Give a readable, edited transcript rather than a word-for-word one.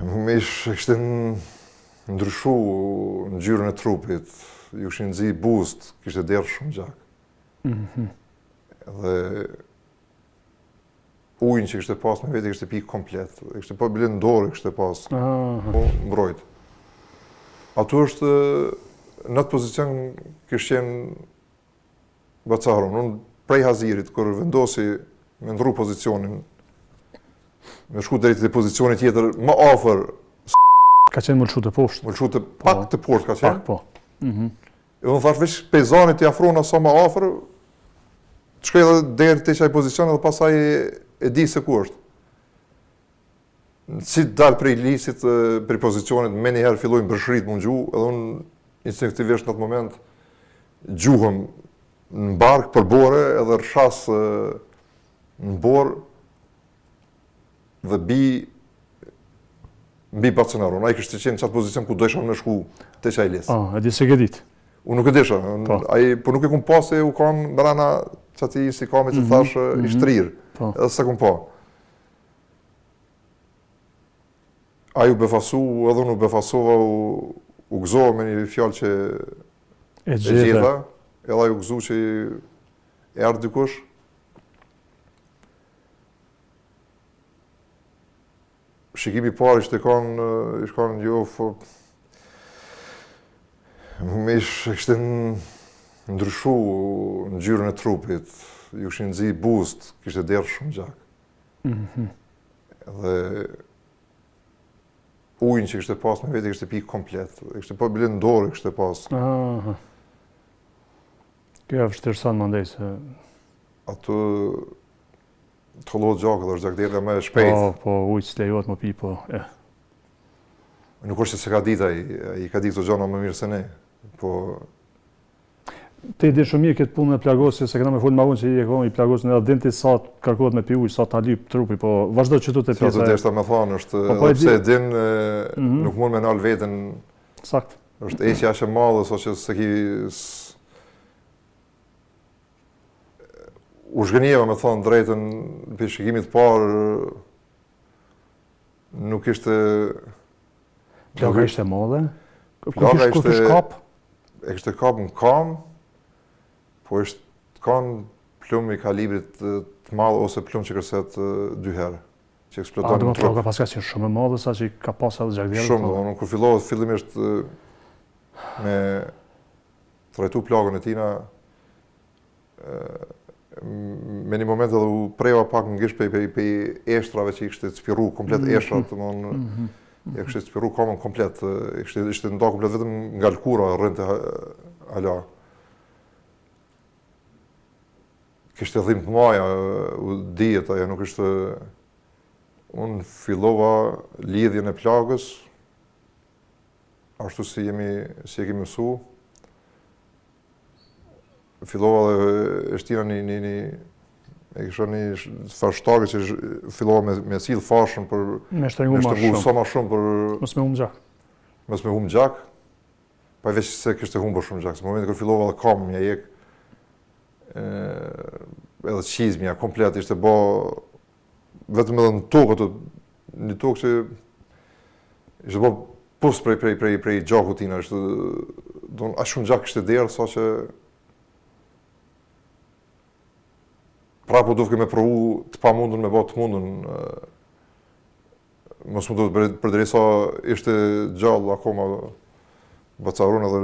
Më ishte ndryshu ngjyrën e trupit, ju kishin nxi buzët, kishte derë shumë gjak. Dhe ujin që kishte pas me vete kishte pikë komplet, kishte pa bile në dorë kishte pas, po mbrojt. Atu është, në atë pozicion kishte qenë Bacaron, unë prej Hazirit, kur vendosi me ndrru pozicionin, me shku drejt të pozicionit tjetër, më afër. Ka qenë më lëshu të poshtë? Më lëshu të pak të poshtë ka qenë. Pak, po. E unë thash veç pejzanit të afrona sa më afër, të shkoj edhe deri te çaj pozicion edhe pasaj e di se ku është. Si dal prej lisit, prej pozicionit, me njëherë fillojnë bërshrit më gjuh, edhe unë instinktivisht në atë moment gjuhëm në bark për bore, edhe rshas në borë, dhe mbi Bacenaron. Ai kishte qenë në qatë pozicion ku dojshëm në shku te qaj lis. E di se ke ditë? Unë nuk e disha, po nuk e kum pas se u kam brana qati si kamit që thash i shtrirë, edhe se kum pa. Ai u befasu, edhe unë u befasova, u gëzova me një fjallë që e gjitha, edhe ai u gëzu që e ardhë dikush. Shikimi parë ishte kanë jo, më ishte ndryshu ngjyrën e trupit, ju kishin nxi buzët, kishte derë shumë gjak. Dhe ujin që kishte pas me vete kishte pikë komplet, kishte pa bile në dorë kishte pas. Kjo vështirëson mandej se atë të llohet gjakë dhe është gjakdera më e shpejtë. Po ujtë s'lejohet më pi, po Nuk është se ka ditë ai ka ditë këto gjëra më mirë se ne. Po te di shumë mirë këtë punë me plagosje, se kena me folë ma unë që i e kam i plagosje në dinti sa kërkohet me pi ujë, sa ta lyp trupi, po vazhdo që tu të pjesa. Sa të deshta me thonë është, edhe pse din, nuk mund me nal veten. Sakt. Është eqja aq e madhe sa që se ki u zhgënjeva me thonë drejtën, për shikimit parë, nuk ishte... Plaga ishte madhe? Plaga ishte... kap? E kishte kap në kam, po ishte kanë plumb i kalibrit të madh ose plumb që kërset 2 herë, që eksploton në trup. Plaga paska qenë shumë e madhe sa që ka pas edhe gjakdera? Shumë, unë kur fillohet fillimisht me trajtu plagën e tina, me një moment edhe u preva pak në gish pe eshtrave që i kështë spirru komplet eshtrat, ja kështë spirru kamën komplet, ishte nda komplet vetëm nga lkura rrënte hala. Kishte dhimë të maja, u dijet aja, nuk ishte... Unë fillova lidhjen e plagës, ashtu si e kemi mësu. Fillova dhe e shtina e kisha një fashtake që fillova me sill fashën për me shtrëngu sa ma shumë për... Mos me humbë gjak. Mos me humbë gjak, pa veç se kishte humbur shumë gjak. Se momentin kër fillova dhe kam mja jek, edhe qizmja komplet ishte ba vetëm edhe në tokë, një tokë që ishte ba pus prej gjaku tina, ishte a shumë gjak ishte derë, sa që prapo dufke me provu të pa mundun me ba të mundun, mos më duhet përderi sa ishte gjallë akoma Bacaron edhe